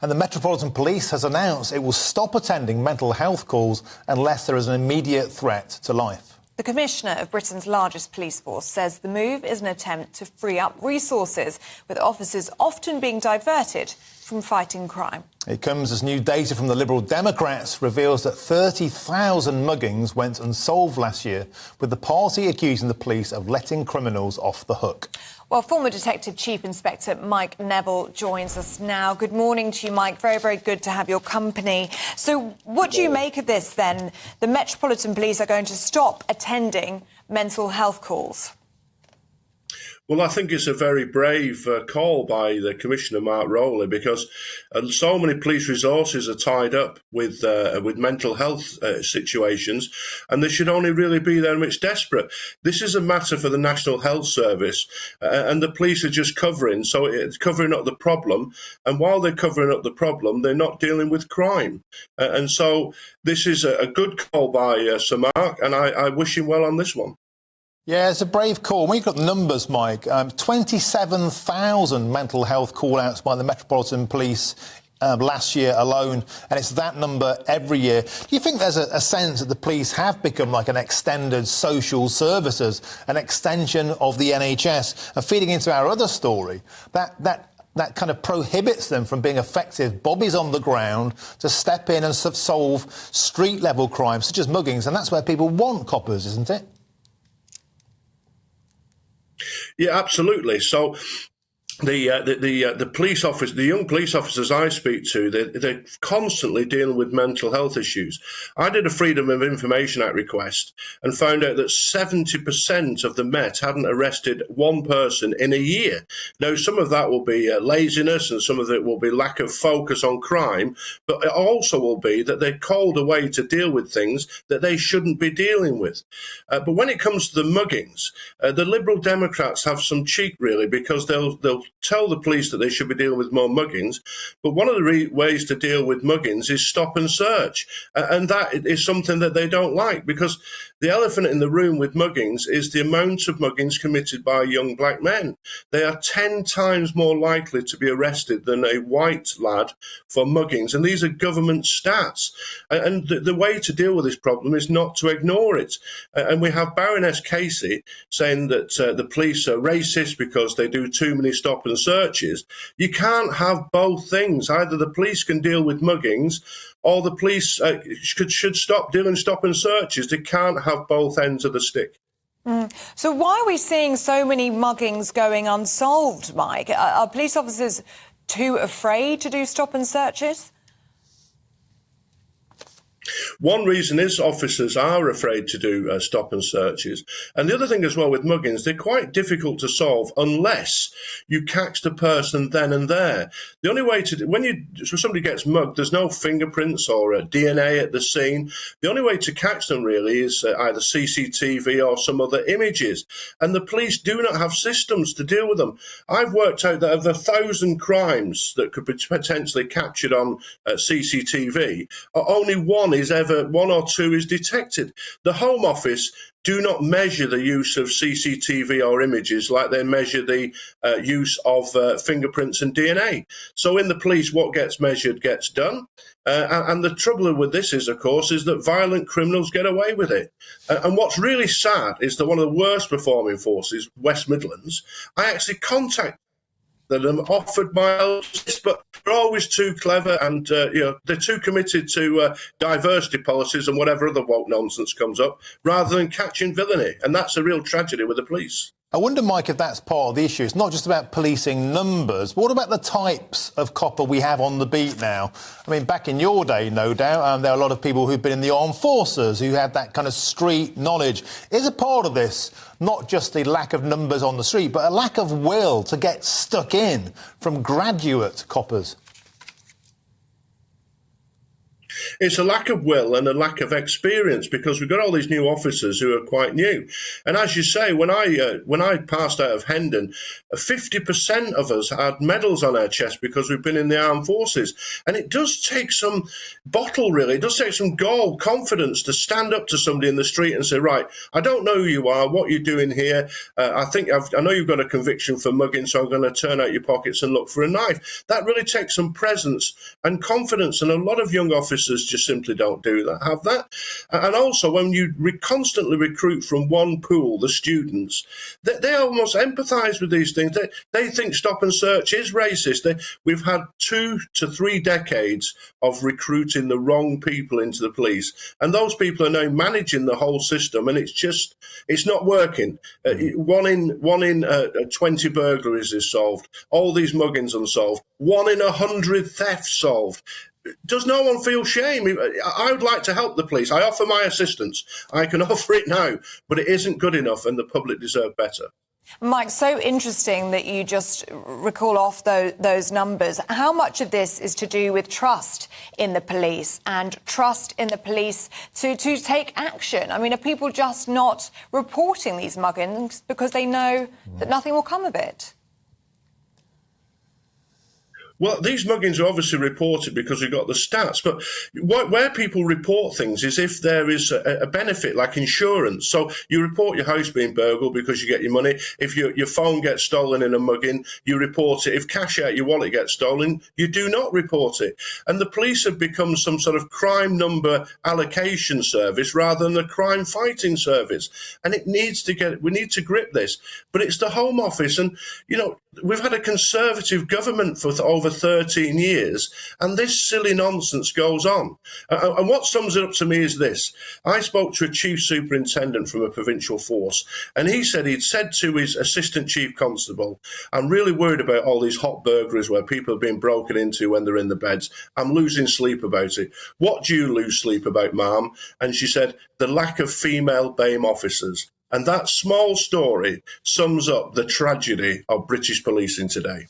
And the Metropolitan Police has announced it will stop attending mental health calls unless there is an immediate threat to life. The Commissioner of Britain's largest police force says the move is an attempt to free up resources, with officers often being diverted from fighting crime. It comes as new data from the Liberal Democrats reveals that 30,000 muggings went unsolved last year, with the party accusing the police of letting criminals off the hook. Well, former Detective Chief Inspector Mike Neville joins us now. Good morning to you, Mike. Very, very good to have your company. So what do you make of this, then? The Metropolitan Police are going to stop attending mental health calls. Well, I think it's a very brave call by the Commissioner, Mark Rowley, because so many police resources are tied up with mental health situations, and they should only really be there when it's desperate. This is a matter for the National Health Service, and the police are just covering, so it's covering up the problem. And while they're covering up the problem, they're not dealing with crime. And so this is a good call by Sir Mark, and I wish him well on this one. Yeah, it's a brave call. When you've got the numbers, Mike, 27,000 mental health call-outs by the Metropolitan Police last year alone, and it's that number every year. Do you think there's a sense that the police have become like an extended social services, an extension of the NHS? And feeding into our other story, that kind of prohibits them from being effective bobbies on the ground to step in and solve street-level crimes, such as muggings, and that's where people want coppers, isn't it? Yeah, absolutely. So the police officers, the young police officers I speak to, they're constantly dealing with mental health issues. I did a Freedom of Information Act request and found out that 70% of the Met hadn't arrested one person in a year. Now, some of that will be laziness and some of it will be lack of focus on crime, but it also will be that they're called away to deal with things that they shouldn't be dealing with. But when it comes to the muggings, the Liberal Democrats have some cheek, really, because they'll tell the police that they should be dealing with more muggings, but one of the ways to deal with muggings is stop and search, and that is something that they don't like, because the elephant in the room with muggings is the amount of muggings committed by young black men. They are 10 times more likely to be arrested than a white lad for muggings, and these are government stats. And the way to deal with this problem is not to ignore it. And we have Baroness Casey saying that the police are racist because they do too many stop and searches. You can't have both things. Either the police can deal with muggings or the police should stop doing stop and searches. They can't have both ends of the stick. So why are we seeing so many muggings going unsolved, Mike? Are police officers too afraid to do stop and searches? One reason is officers are afraid to do stop and searches. And the other thing as well with muggings, they're quite difficult to solve unless you catch the person then and there. The only way to, when somebody gets mugged, there's no fingerprints or DNA at the scene. The only way to catch them really is either CCTV or some other images. And the police do not have systems to deal with them. I've worked out that of 1,000 crimes that could be potentially captured on CCTV, only one or two is detected. The Home Office do not measure the use of CCTV or images like they measure the use of fingerprints and DNA. So in the police, what gets measured gets done. And the trouble with this is, of course, is that violent criminals get away with it. And what's really sad is that one of the worst performing forces, West Midlands, I actually contacted that I'm offered my help, but they're always too clever and they're too committed to diversity policies and whatever other woke nonsense comes up, rather than catching villainy. And that's a real tragedy with the police. I wonder, Mike, if that's part of the issue. It's not just about policing numbers. What about the types of copper we have on the beat now? I mean, back in your day, no doubt, there are a lot of people who've been in the armed forces who had that kind of street knowledge. Is a part of this not just the lack of numbers on the street, but a lack of will to get stuck in from graduate coppers? it's a lack of will and a lack of experience, because we've got all these new officers who are quite new. And as you say, when I passed out of Hendon, 50% of us had medals on our chest because we've been in the armed forces. And it does take some bottle, really. It does take some gall, confidence to stand up to somebody in the street and say, right, I don't know who you are, what you're doing here. I know you've got a conviction for mugging, so I'm going to turn out your pockets and look for a knife. That really takes some presence and confidence. And a lot of young officers just simply don't have that. And also, when you constantly recruit from one pool, the students, they almost empathise with these things. They think stop and search is racist. We've had 2 to 3 decades of recruiting the wrong people into the police, and those people are now managing the whole system, and it's not working. One in 20 burglaries is solved. All these muggings unsolved. 1 in 100 thefts solved. Does no one feel shame? I would like to help the police. I offer my assistance. I can offer it now, but it isn't good enough, and the public deserve better. Mike, so interesting that you just recall off those numbers. How much of this is to do with trust in the police and trust in the police to take action? I mean, are people just not reporting these muggings because they know that nothing will come of it? Well, these muggings are obviously reported because we've got the stats, but where people report things is if there is a benefit, like insurance. So you report your house being burgled because you get your money. If your phone gets stolen in a mugging, you report it. If cash out your wallet gets stolen, you do not report it. And the police have become some sort of crime number allocation service rather than a crime fighting service. And we need to grip this. But it's the Home Office, and, we've had a Conservative government for over 13 years, and this silly nonsense goes on. And what sums it up to me is this. I spoke to a chief superintendent from a provincial force, and he said he'd said to his assistant chief constable, I'm really worried about all these hot burglaries where people have been broken into when they're in the beds. I'm losing sleep about it. What do you lose sleep about, ma'am? And she said, the lack of female BAME officers. And that small story sums up the tragedy of British policing today.